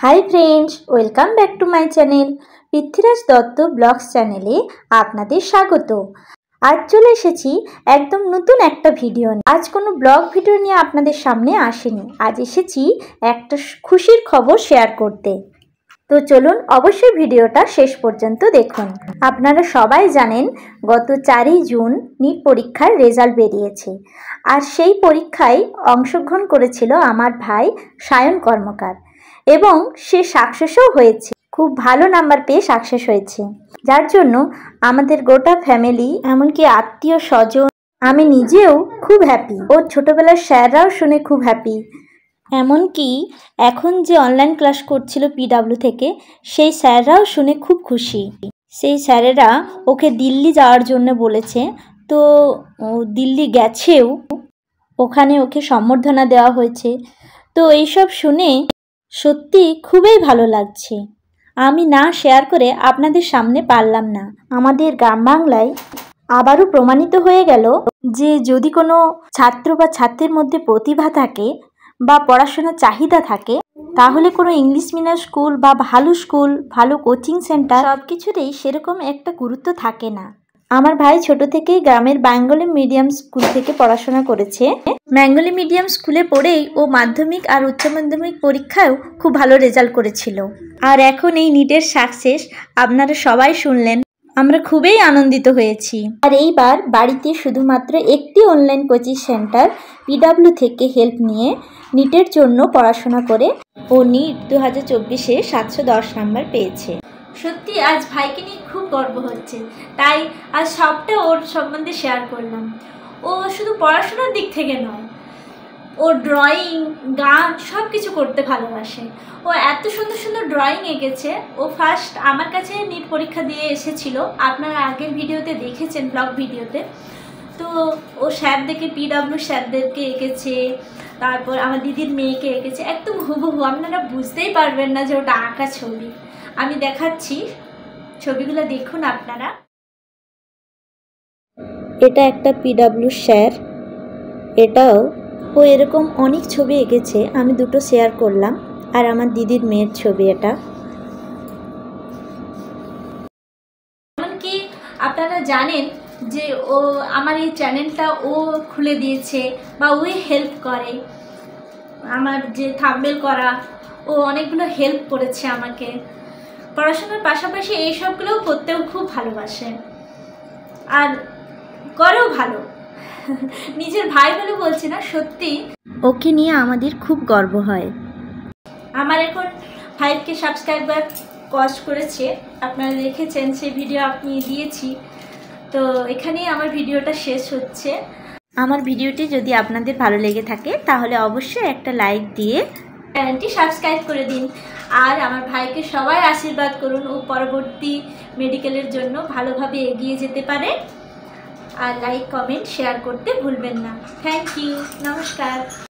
High friends, welcome back to my channel Prithviraj Dutta vlogs চ্যানেলে আপনাদের স্বাগত। আজ চলে এসেছি একদম নতুন একটা ভিডিও নিয়ে। আজ কোনো ব্লগ ভিডিও নিয়ে আপনাদের সামনে আসেনি, আজ এসেছি একটা খুশির খবর শেয়ার করতে। তো চলুন অবশ্যই ভিডিওটা শেষ পর্যন্ত দেখুন। আপনারা সবাই জানেন গত 4ই জুন নিট পরীক্ষার রেজাল্ট বেরিয়েছে, আর সেই পরীক্ষায় অংশগ্রহণ করেছিল আমার ভাই সায়ন কর্মকার এবং সে সাকসেসও হয়েছে। খুব ভালো নাম্বার পেয়ে সাকসেস হয়েছে, যার জন্য আমাদের গোটা ফ্যামিলি, এমনকি আত্মীয় স্বজন, আমি নিজেও খুব হ্যাপি। ওর ছোটোবেলার স্যাররাও শুনে খুব হ্যাপি। এমনকি এখন যে অনলাইন ক্লাস করছিল পিডাব্লিউ থেকে, সেই স্যাররাও শুনে খুব খুশি। সেই স্যারেরা ওকে দিল্লি যাওয়ার জন্য বলেছে, তো দিল্লি গেছেও, ওখানে ওকে সম্বর্ধনা দেওয়া হয়েছে। তো এইসব শুনে সত্যি খুবই ভালো লাগছে। আমি না শেয়ার করে আপনাদের সামনে পারলাম না। আমাদের গ্রাম বাংলায় আবারও প্রমাণিত হয়ে গেল যে যদি কোনো ছাত্র বা ছাত্রীর মধ্যে প্রতিভা থাকে বা পড়াশোনার চাহিদা থাকে, তাহলে কোনো ইংলিশ মিডিয়াম স্কুল বা ভালো স্কুল, ভালো কোচিং সেন্টার, সব কিছুতেই সেরকম একটা গুরুত্ব থাকে না। আমার ভাই ছোট থেকেই গ্রামের বেঙ্গলি মিডিয়াম স্কুল থেকে পড়াশোনা করেছে। বেঙ্গলি মিডিয়াম স্কুলে পড়েই ও মাধ্যমিক আর উচ্চ মাধ্যমিক পরীক্ষায়ও খুব ভালো রেজাল্ট করেছিল। আর এখন এই নিটের সাকসেস আপনারা সবাই শুনলেন, আমরা খুবই আনন্দিত হয়েছি। আর এইবার বাড়িতে শুধুমাত্র একটি অনলাইন কোচিং সেন্টার পিডাব্লিউ থেকে হেল্প নিয়ে নিটের জন্য পড়াশোনা করে ও নিট 2024-এ 710 নাম্বার পেয়েছে। সত্যি আজ ভাইকে নিয়ে খুব গর্ব হচ্ছে, তাই আজ সবটা ওর সম্বন্ধে শেয়ার করলাম। ও শুধু পড়াশোনার দিক থেকে নয়, ও ড্রয়িং, গান সব কিছু করতে ভালোবাসে। ও এত সুন্দর সুন্দর ড্রয়িং এঁকেছে। ও ফার্স্ট আমার কাছে নিট পরীক্ষা দিয়ে এসেছিল, আপনারা আগের ভিডিওতে দেখেছেন, ব্লগ ভিডিওতে। তো ও স্যারদেরকে, পিডাব্লিউ স্যারদেরকে এঁকেছে, তারপর আমার দিদির মেয়েকে এঁকেছে, একদম হুবহু। আপনারা বুঝতেই পারবেন না যে ওটা আঁকা ছবি। আমি দেখাচ্ছি, ছবিগুলো দেখুন আপনারা। এটা একটা পিডাব্লিউ স্যার, এটাও ও এরকম অনেক ছবি এঁকেছে, আমি দুটো শেয়ার করলাম। আর আমার দিদির মেয়ের ছবি এটা। এমনকি আপনারা জানেন যে ও আমার এই চ্যানেলটা ও খুলে দিয়েছে বা ওই হেল্প করে, আমার যে থাম্বনেল করা, ও অনেকগুলো হেল্প করেছে আমাকে। পড়াশোনার পাশাপাশি এই সবগুলোও করতেও খুব ভালোবাসে আর করেও ভালো। নিজের ভাই বলে বলছি না, সত্যি ওকে নিয়ে আমাদের খুব গর্ব হয়। আমার এখন 5K সাবস্ক্রাইবার ক্রস করেছে, আপনারা দেখেছেন, সেই ভিডিও আপনি দিয়েছি। তো এখানেই আমার ভিডিওটা শেষ হচ্ছে। আমার ভিডিওটি যদি আপনাদের ভালো লেগে থাকে তাহলে অবশ্যই একটা লাইক দিয়ে চ্যানেলটি সাবস্ক্রাইব করে দিন। আর আমার ভাইকে সবাই আশীর্বাদ করুন, ও পরবর্তী মেডিকেলের জন্য ভালোভাবে এগিয়ে যেতে পারে। আর লাইক, কমেন্ট, শেয়ার করতে ভুলবেন না। থ্যাংক ইউ, নমস্কার।